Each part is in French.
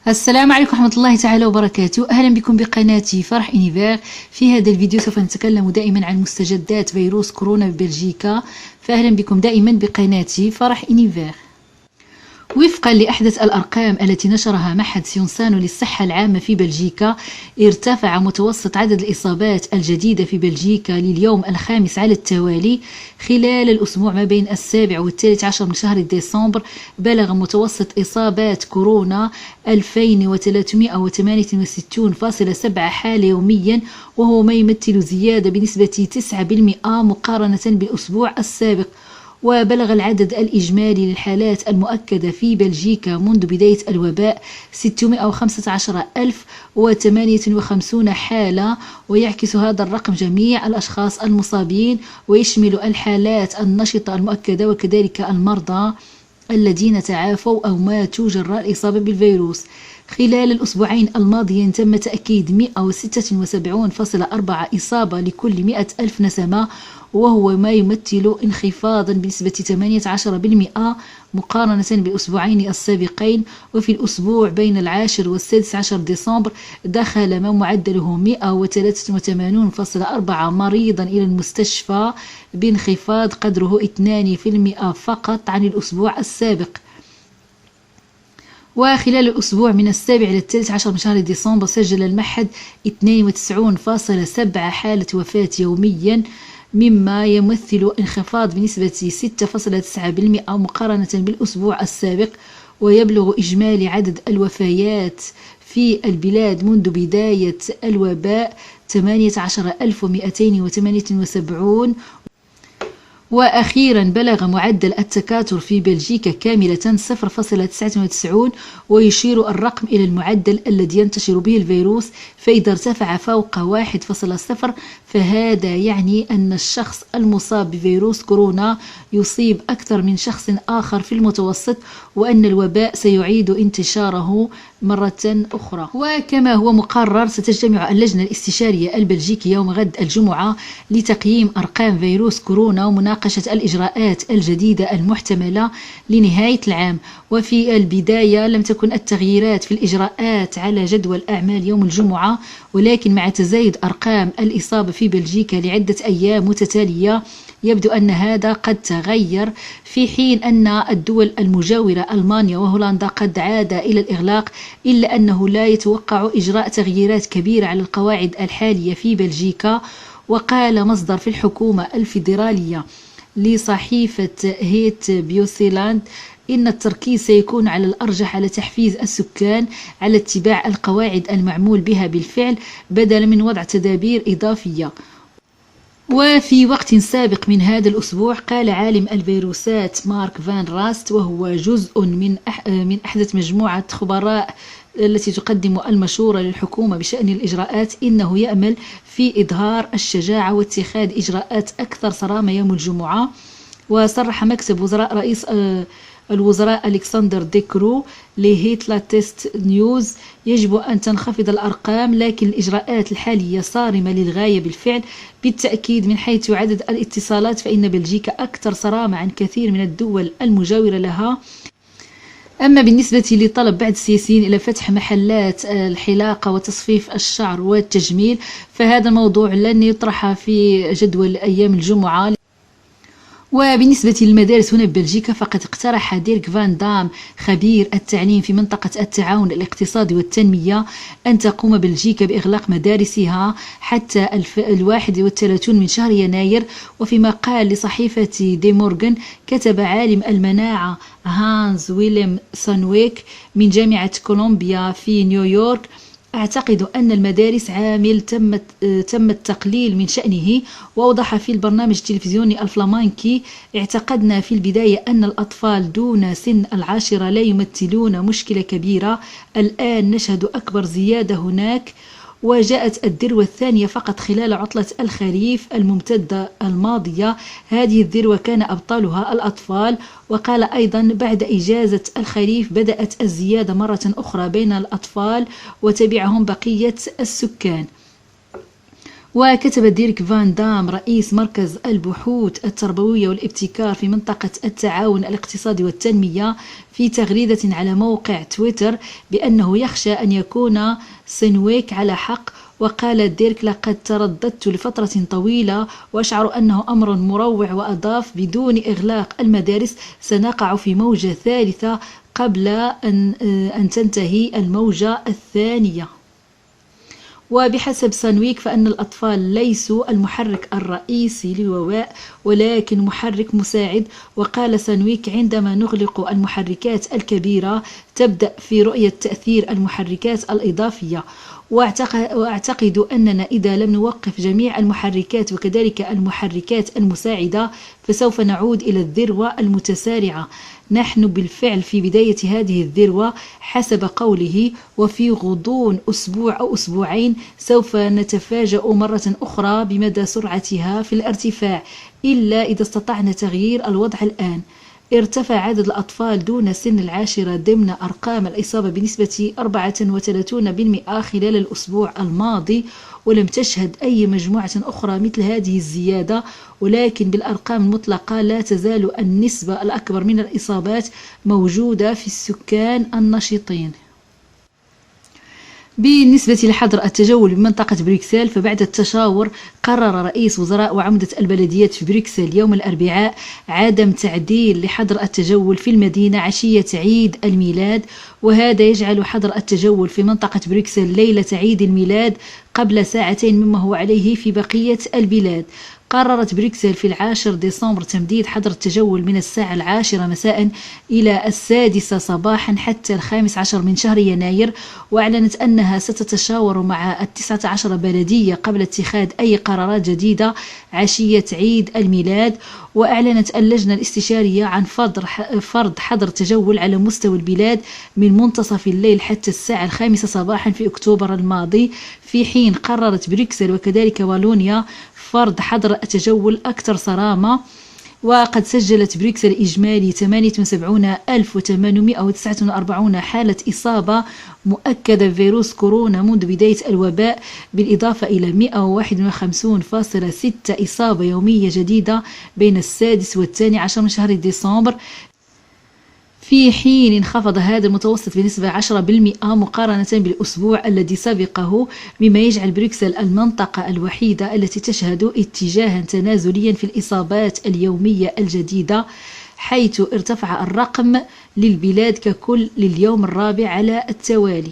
السلام عليكم ورحمة الله تعالى وبركاته. أهلا بكم بقناتي فرح إونيفير. في هذا الفيديو سوف نتكلم دائما عن مستجدات فيروس كورونا ببلجيكا، فأهلا بكم دائما بقناتي فرح إونيفير. وفقا لأحدث الأرقام التي نشرها معهد سيونسانو للصحة العامة في بلجيكا، ارتفع متوسط عدد الإصابات الجديدة في بلجيكا لليوم الخامس على التوالي. خلال الأسبوع ما بين 7 و13 من شهر ديسمبر بلغ متوسط إصابات كورونا 2368.7 حالة يوميا، وهو ما يمثل زيادة بنسبة 9% مقارنة بالأسبوع السابق. وبلغ العدد الإجمالي للحالات المؤكدة في بلجيكا منذ بداية الوباء 615,058 حالة، ويعكس هذا الرقم جميع الأشخاص المصابين، ويشمل الحالات النشطة المؤكدة وكذلك المرضى الذين تعافوا أو ماتوا جراء الإصابة بالفيروس. خلال الأسبوعين الماضيين تم تأكيد 176.4 إصابة لكل 100,000 نسمة، وهو ما يمثل انخفاضا بنسبة 18% مقارنة بالأسبوعين السابقين. وفي الأسبوع بين 10 و16 ديسمبر دخل ما معدله 183.4 مريضا إلى المستشفى، بانخفاض قدره 2% فقط عن الأسبوع السابق. وخلال الأسبوع من 7 إلى 13 من شهر ديسمبر سجل المعهد 92.7 حالة وفاة يوميا، مما يمثل انخفاض بنسبة 6.9% مقارنة بالأسبوع السابق. ويبلغ إجمالي عدد الوفيات في البلاد منذ بداية الوباء 18,278. وأخيرا بلغ معدل التكاثر في بلجيكا كاملة 0.99، ويشير الرقم إلى المعدل الذي ينتشر به الفيروس، فإذا ارتفع فوق 1.0 فهذا يعني أن الشخص المصاب بفيروس كورونا يصيب أكثر من شخص آخر في المتوسط، وأن الوباء سيعيد انتشاره مرة أخرى. وكما هو مقرر ستجتمع اللجنة الاستشارية البلجيكية يوم غد الجمعة لتقييم أرقام فيروس كورونا ومناقشة الإجراءات الجديدة المحتملة لنهاية العام. وفي البداية لم تكن التغييرات في الإجراءات على جدول الأعمال يوم الجمعة، ولكن مع تزايد أرقام الإصابة في بلجيكا لعدة أيام متتالية يبدو أن هذا قد تغير، في حين أن الدول المجاورة ألمانيا وهولندا قد عاد إلى الإغلاق، إلا أنه لا يتوقع إجراء تغييرات كبيرة على القواعد الحالية في بلجيكا. وقال مصدر في الحكومة الفيدرالية لصحيفة هيت بيوسيلاند إن التركيز سيكون على الأرجح على تحفيز السكان على اتباع القواعد المعمول بها بالفعل بدلا من وضع تدابير إضافية. وفي وقت سابق من هذا الأسبوع قال عالم الفيروسات مارك فان راست، وهو جزء من أحدث مجموعة خبراء التي تقدم المشورة للحكومة بشأن الإجراءات، إنه يأمل في إظهار الشجاعة واتخاذ إجراءات أكثر صرامة يوم الجمعة. وصرح مكتب وزراء رئيس الوزراء ألكسندر ديكرو لهيتلا تيست نيوز: يجب أن تنخفض الأرقام، لكن الإجراءات الحالية صارمة للغاية بالفعل. بالتأكيد من حيث عدد الاتصالات فإن بلجيكا أكثر صرامة عن كثير من الدول المجاورة لها. أما بالنسبة لطلب بعض السياسيين إلى فتح محلات الحلاقة وتصفيف الشعر والتجميل، فهذا الموضوع لن يطرح في جدول أيام الجمعة. وبالنسبة للمدارس هنا ببلجيكا فقد اقترح ديرك فان دام خبير التعليم في منطقة التعاون الاقتصادي والتنمية أن تقوم بلجيكا بإغلاق مدارسها حتى 31 من شهر يناير. وفيما قال لصحيفة دي مورغان كتب عالم المناعة هانز ويليام سانويك من جامعة كولومبيا في نيويورك: أعتقد أن المدارس عامل تم التقليل من شأنه. وأوضح في البرنامج التلفزيوني الفلامانكي: اعتقدنا في البداية أن الأطفال دون سن 10 لا يمثلون مشكلة كبيرة، الآن نشهد أكبر زيادة هناك. وجاءت الذروة الثانية فقط خلال عطلة الخريف الممتدة الماضية، هذه الذروة كان أبطالها الأطفال. وقال أيضا: بعد إجازة الخريف بدأت الزيادة مرة أخرى بين الأطفال وتبعهم بقية السكان. وكتب ديريك فان دام رئيس مركز البحوث التربوية والابتكار في منطقة التعاون الاقتصادي والتنمية في تغريدة على موقع تويتر بأنه يخشى أن يكون سنويك على حق. وقال ديريك: لقد ترددت لفترة طويلة وأشعر أنه أمر مروع. وأضاف: بدون إغلاق المدارس سنقع في موجة ثالثة قبل أن تنتهي الموجة الثانية. وبحسب سانويك فإن الأطفال ليسوا المحرك الرئيسي للوباء ولكن محرك مساعد. وقال سانويك: عندما نغلق المحركات الكبيرة تبدأ في رؤية تأثير المحركات الإضافية. وأعتقد أننا إذا لم نوقف جميع المحركات وكذلك المحركات المساعدة فسوف نعود إلى الذروة المتسارعة. نحن بالفعل في بداية هذه الذروة حسب قوله، وفي غضون أسبوع أو أسبوعين سوف نتفاجأ مرة أخرى بمدى سرعتها في الارتفاع إلا إذا استطعنا تغيير الوضع الآن. ارتفع عدد الأطفال دون سن العاشرة ضمن أرقام الإصابة بنسبة 34% خلال الأسبوع الماضي، ولم تشهد أي مجموعة أخرى مثل هذه الزيادة. ولكن بالأرقام المطلقة لا تزال النسبة الأكبر من الإصابات موجودة في السكان النشطين. بالنسبة لحظر التجول بمنطقة بروكسل، فبعد التشاور قرر رئيس وزراء وعمدة البلديات في بروكسل يوم الأربعاء عدم تعديل لحظر التجول في المدينة عشية عيد الميلاد، وهذا يجعل حظر التجول في منطقة بروكسل ليلة عيد الميلاد قبل ساعتين مما هو عليه في بقية البلاد. قررت بروكسل في 10 ديسمبر تمديد حظر التجول من الساعة 10 مساء إلى 6 صباحا حتى 15 من شهر يناير. وأعلنت أنها ستتشاور مع 19 بلدية قبل اتخاذ أي قرارات جديدة عشية عيد الميلاد. وأعلنت اللجنة الاستشارية عن فرض حظر تجول على مستوى البلاد من منتصف الليل حتى الساعة 5 صباحا في أكتوبر الماضي، في حين قررت بروكسل وكذلك والونيا فرض حظر التجول أكثر صرامة. وقد سجلت بروكسل إجمالي 78,849 حالة إصابة مؤكدة بفيروس كورونا منذ بداية الوباء، بالإضافة إلى 151.6 إصابة يومية جديدة بين 6 و12 من شهر ديسمبر، في حين انخفض هذا المتوسط بنسبة 10% مقارنة بالأسبوع الذي سبقه، مما يجعل بروكسل المنطقة الوحيدة التي تشهد اتجاها تنازليا في الإصابات اليومية الجديدة، حيث ارتفع الرقم للبلاد ككل لليوم الرابع على التوالي.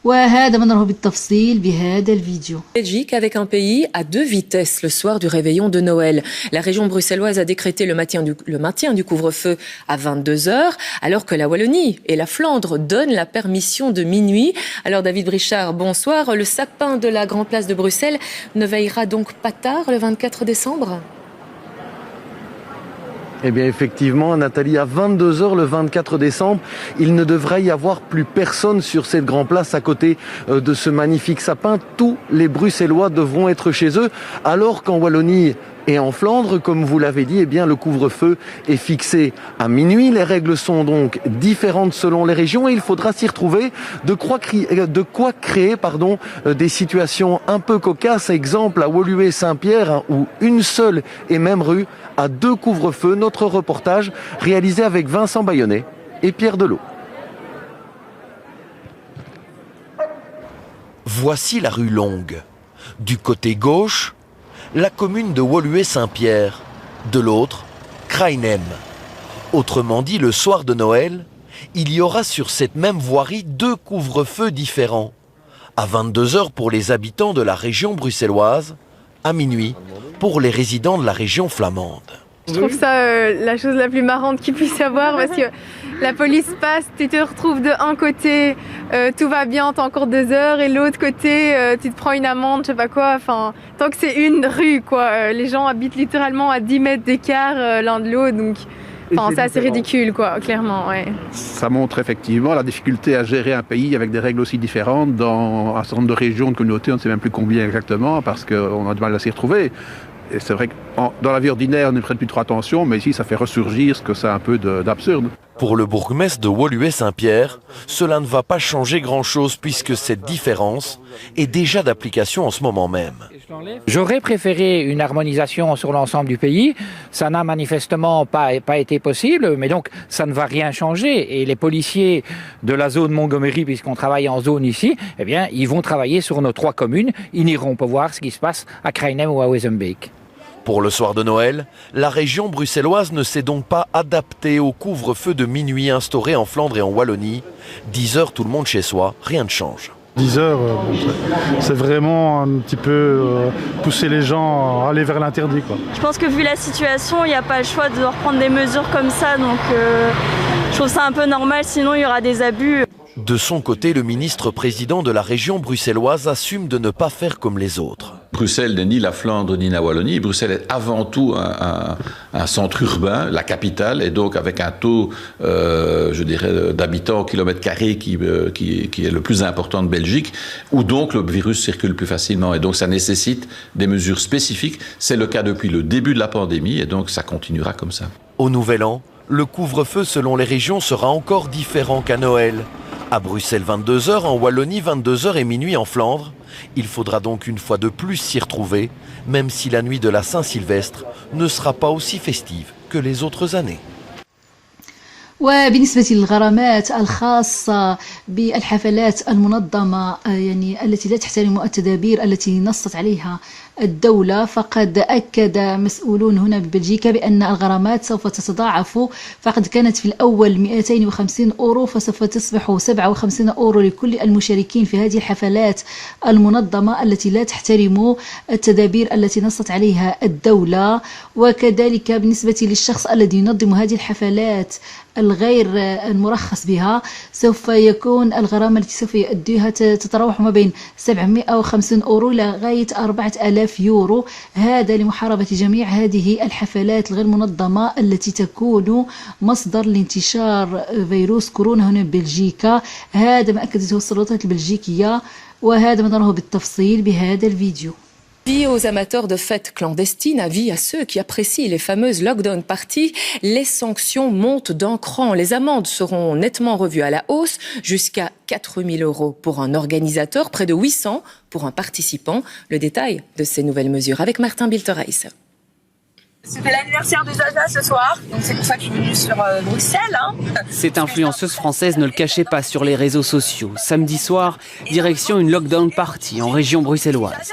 وهذا ما نراه بالتفصيل بهذا الفيديو. Belgique avec un pays à deux vitesses le soir du réveillon de Noël. La région bruxelloise a décrété le maintien du couvre-feu à 22h, alors que la Wallonie et la Flandre donnent la permission de minuit. Alors David Brichard, bonsoir. Le sapin de la Grande Place de Bruxelles ne veillera donc pas tard le 24 décembre ? Eh bien effectivement, Nathalie, à 22h le 24 décembre, il ne devrait y avoir plus personne sur cette grande place à côté de ce magnifique sapin. Tous les Bruxellois devront être chez eux, alors qu'en Wallonie et en Flandre, comme vous l'avez dit, eh bien le couvre-feu est fixé à minuit. Les règles sont donc différentes selon les régions et il faudra s'y retrouver, de quoi créer des situations un peu cocasses. Exemple à Woluwe-Saint-Pierre, où une seule et même rue a deux couvre-feux. Notre reportage réalisé avec Vincent Bayonnet et Pierre Delot. Voici la rue Longue. Du côté gauche, la commune de Woluwe-Saint-Pierre. De l'autre, Krainem. Autrement dit, le soir de Noël, il y aura sur cette même voirie deux couvre-feux différents. À 22h pour les habitants de la région bruxelloise, à minuit pour les résidents de la région flamande. Je trouve ça la chose la plus marrante qu'il puisse y avoir, parce que la police passe, tu te retrouves de un côté, tout va bien, t'as encore 2 heures, et l'autre côté, tu te prends une amende, je sais pas quoi. Enfin, tant que c'est une rue, quoi. Les gens habitent littéralement à 10 mètres d'écart l'un de l'autre, donc enfin, c'est assez ridicule, quoi, clairement. Ouais. Ça montre effectivement la difficulté à gérer un pays avec des règles aussi différentes dans un certain nombre de régions, de communautés, on ne sait même plus combien exactement, parce qu'on a du mal à s'y retrouver. Et c'est vrai que dans la vie ordinaire, on ne prête plus trop attention, mais ici, ça fait ressurgir ce que c'est un peu d'absurde. Pour le bourgmestre de Woluwe-Saint-Pierre, cela ne va pas changer grand-chose puisque cette différence est déjà d'application en ce moment même. J'aurais préféré une harmonisation sur l'ensemble du pays. Ça n'a manifestement pas été possible, mais donc ça ne va rien changer. Et les policiers de la zone Montgomery, puisqu'on travaille en zone ici, eh bien, ils vont travailler sur nos 3 communes. Ils n'iront pas voir ce qui se passe à Krainem ou à Wezenbeek. Pour le soir de Noël, la région bruxelloise ne s'est donc pas adaptée au couvre-feu de minuit instauré en Flandre et en Wallonie. 10 heures, tout le monde chez soi, rien ne change. 10 heures, c'est vraiment un petit peu pousser les gens à aller vers l'interdit, quoi. Je pense que vu la situation, il n'y a pas le choix de reprendre des mesures comme ça, donc je trouve ça un peu normal, sinon il y aura des abus. De son côté, le ministre-président de la région bruxelloise assume de ne pas faire comme les autres. Bruxelles n'est ni la Flandre ni la Wallonie. Bruxelles est avant tout un centre urbain, la capitale, et donc avec un taux, je dirais, d'habitants au kilomètre carré qui est le plus important de Belgique, où donc le virus circule plus facilement. Et donc ça nécessite des mesures spécifiques. C'est le cas depuis le début de la pandémie, et donc ça continuera comme ça. Au Nouvel An, le couvre-feu selon les régions sera encore différent qu'à Noël. À Bruxelles, 22 h, en Wallonie, 22 h et minuit en Flandre. Il faudra donc une fois de plus s'y retrouver, même si la nuit de la Saint-Sylvestre ne sera pas aussi festive que les autres années. وبالنسبة للغرامات الخاصة بالحفلات المنظمة يعني التي لا تحترم التدابير التي نصت عليها الدولة، فقد أكد مسؤولون هنا ببلجيكا بأن الغرامات سوف تتضاعف، فقد كانت في الأول 250 أورو فسوف تصبح 57 أورو لكل المشاركين في هذه الحفلات المنظمة التي لا تحترم التدابير التي نصت عليها الدولة. وكذلك بالنسبة للشخص الذي ينظم هذه الحفلات الغير المرخص بها، سوف يكون الغرامة التي سوف يؤديها تتراوح ما بين 750 أورو لغاية 4000 يورو، هذا لمحاربة جميع هذه الحفلات الغير منظمة التي تكون مصدر لانتشار فيروس كورونا هنا ببلجيكا. هذا ما أكدته السلطات البلجيكية، وهذا ما نراه بالتفصيل بهذا الفيديو. Avis aux amateurs de fêtes clandestines, avis à ceux qui apprécient les fameuses lockdown parties, les sanctions montent d'un cran. Les amendes seront nettement revues à la hausse, jusqu'à 4 000 € pour un organisateur, près de 800 pour un participant. Le détail de ces nouvelles mesures avec Martin Biltereis. C'était l'anniversaire de Zaza ce soir, donc c'est pour ça que je suis venue sur Bruxelles. Cette influenceuse française ne le cachait pas sur les réseaux sociaux. Samedi soir, direction une lockdown party en région bruxelloise.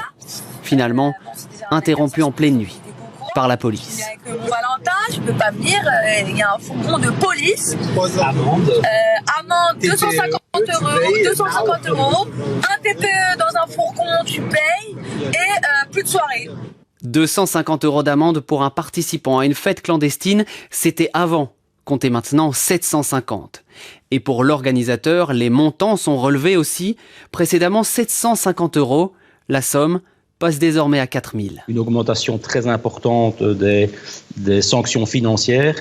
Finalement, interrompue en pleine nuit par la police. Avec mon Valentin, je ne peux pas venir, il y a un fourgon de police. Amende 250 €, un TPE dans un fourgon, tu payes, et plus de soirée. 250 € d'amende pour un participant à une fête clandestine, c'était avant. Comptez maintenant 750. Et pour l'organisateur, les montants sont relevés aussi. Précédemment 750 €, la somme passe désormais à 4 000. Une augmentation très importante des sanctions financières,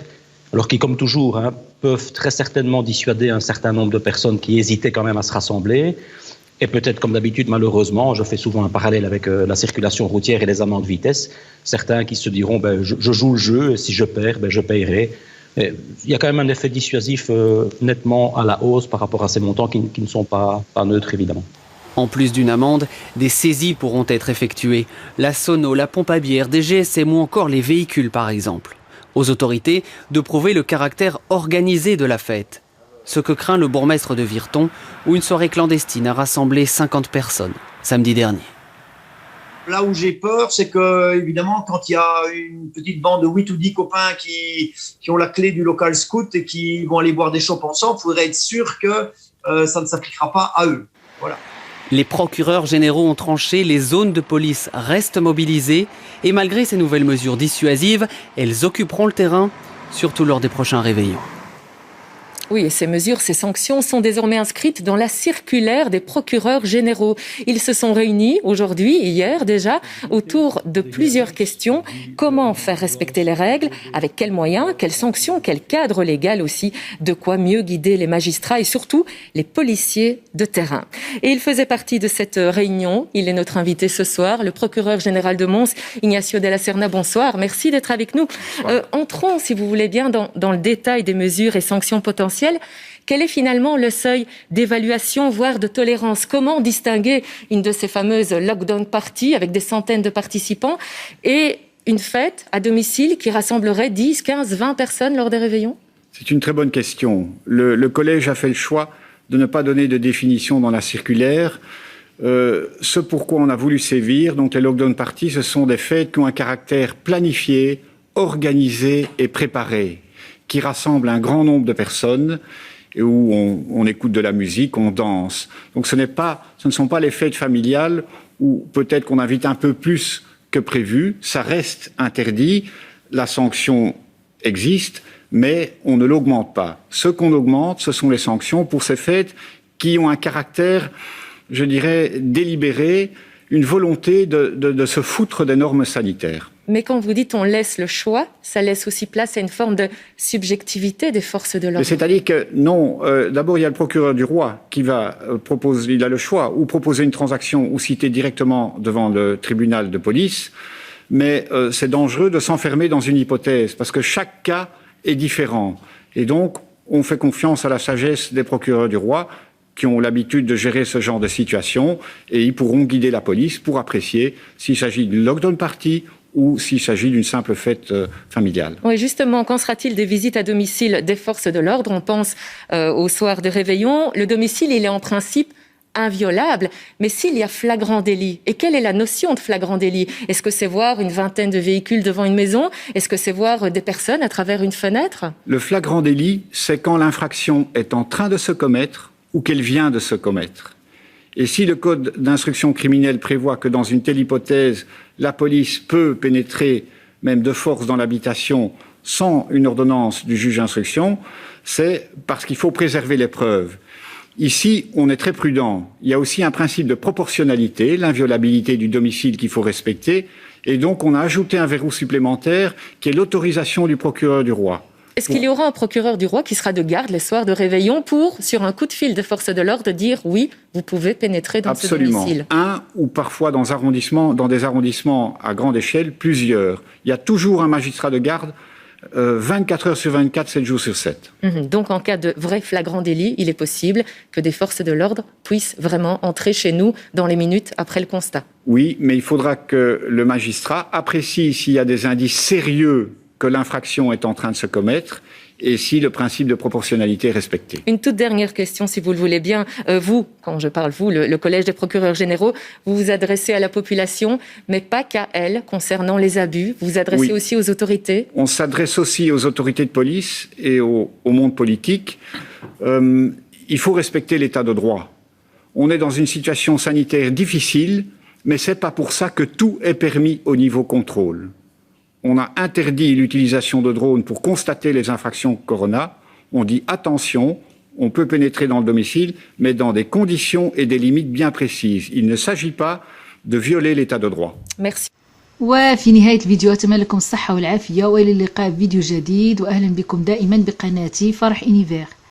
alors qui, comme toujours, peuvent très certainement dissuader un certain nombre de personnes qui hésitaient quand même à se rassembler. Et peut-être, comme d'habitude, malheureusement, je fais souvent un parallèle avec la circulation routière et les amendes de vitesse. Certains qui se diront, je joue le jeu, et si je perds, je payerai. Et il y a quand même un effet dissuasif nettement à la hausse par rapport à ces montants qui ne sont pas neutres, évidemment. En plus d'une amende, des saisies pourront être effectuées. La sono, la pompe à bière, des GSM ou encore les véhicules, par exemple. Aux autorités de prouver le caractère organisé de la fête. Ce que craint le bourgmestre de Virton, où une soirée clandestine a rassemblé 50 personnes samedi dernier. Là où j'ai peur, c'est que, évidemment, quand il y a une petite bande de 8 ou 10 copains qui ont la clé du local scout et qui vont aller boire des chopes ensemble, il faudrait être sûr que ça ne s'appliquera pas à eux. Voilà. Les procureurs généraux ont tranché, les zones de police restent mobilisées et malgré ces nouvelles mesures dissuasives, elles occuperont le terrain, surtout lors des prochains réveillons. Oui, et ces mesures, ces sanctions sont désormais inscrites dans la circulaire des procureurs généraux. Ils se sont réunis aujourd'hui, hier déjà, autour de plusieurs questions. Comment faire respecter les règles? Avec quels moyens? Quelles sanctions? Quel cadre légal aussi? De quoi mieux guider les magistrats et surtout les policiers de terrain. Et il faisait partie de cette réunion. Il est notre invité ce soir, le procureur général de Mons, Ignacio de la Serna. Bonsoir, merci d'être avec nous. Entrons, si vous voulez bien, dans le détail des mesures et sanctions potentielles. Quel est finalement le seuil d'évaluation, voire de tolérance? Comment distinguer une de ces fameuses lockdown parties avec des centaines de participants et une fête à domicile qui rassemblerait 10, 15, 20 personnes lors des réveillons? C'est une très bonne question. Le collège a fait le choix de ne pas donner de définition dans la circulaire. Ce pourquoi on a voulu sévir, donc les lockdown parties, ce sont des fêtes qui ont un caractère planifié, organisé et préparé, qui rassemble un grand nombre de personnes et où on écoute de la musique, on danse. Donc ce ne sont pas les fêtes familiales où peut-être qu'on invite un peu plus que prévu. Ça reste interdit. La sanction existe, mais on ne l'augmente pas. Ce qu'on augmente, ce sont les sanctions pour ces fêtes qui ont un caractère, je dirais, délibéré, une volonté de se foutre des normes sanitaires. Mais quand vous dites on laisse le choix, ça laisse aussi place à une forme de subjectivité des forces de l'ordre. C'est-à-dire que non, d'abord il y a le procureur du roi qui va proposer, il a le choix, ou proposer une transaction ou citer directement devant le tribunal de police, mais c'est dangereux de s'enfermer dans une hypothèse, parce que chaque cas est différent. Et donc, on fait confiance à la sagesse des procureurs du roi, qui ont l'habitude de gérer ce genre de situation, et ils pourront guider la police pour apprécier s'il s'agit d'une lockdown party ou s'il s'agit d'une simple fête familiale. Oui, justement, qu'en sera-t-il des visites à domicile des forces de l'ordre? On pense au soir de réveillon. Le domicile, il est en principe inviolable, mais s'il y a flagrant délit, et quelle est la notion de flagrant délit? Est-ce que c'est voir une vingtaine de véhicules devant une maison? Est-ce que c'est voir des personnes à travers une fenêtre? Le flagrant délit, c'est quand l'infraction est en train de se commettre ou qu'elle vient de se commettre. Et si le code d'instruction criminelle prévoit que dans une telle hypothèse, la police peut pénétrer même de force dans l'habitation sans une ordonnance du juge d'instruction, c'est parce qu'il faut préserver les preuves. Ici, on est très prudent. Il y a aussi un principe de proportionnalité, l'inviolabilité du domicile qu'il faut respecter. Et donc, on a ajouté un verrou supplémentaire qui est l'autorisation du procureur du roi. Est-ce qu'il y aura un procureur du roi qui sera de garde les soirs de réveillon pour, sur un coup de fil de force de l'ordre, dire oui, vous pouvez pénétrer dans ce domicile? Un ou parfois dans des arrondissements à grande échelle, plusieurs. Il y a toujours un magistrat de garde 24 heures sur 24, 7 jours sur 7. Donc en cas de vrai flagrant délit, il est possible que des forces de l'ordre puissent vraiment entrer chez nous dans les minutes après le constat. Oui, mais il faudra que le magistrat apprécie s'il y a des indices sérieux que l'infraction est en train de se commettre et si le principe de proportionnalité est respecté. Une toute dernière question, si vous le voulez bien. Vous, quand je parle vous, le Collège des procureurs généraux, vous vous adressez à la population, mais pas qu'à elle, concernant les abus. Vous vous adressez aussi aux autorités? On s'adresse aussi aux autorités de police et au monde politique. Il faut respecter l'état de droit. On est dans une situation sanitaire difficile, mais c'est pas pour ça que tout est permis au niveau contrôle. On a interdit l'utilisation de drones pour constater les infractions Corona. On dit attention, on peut pénétrer dans le domicile, mais dans des conditions et des limites bien précises. Il ne s'agit pas de violer l'état de droit. Merci. وفي نهاية الفيديو أتمنى لكم الصحة والعافية وإلى اللقاء في فيديو جديد وأهلا بكم دائما بقناتي فرح إنيفير.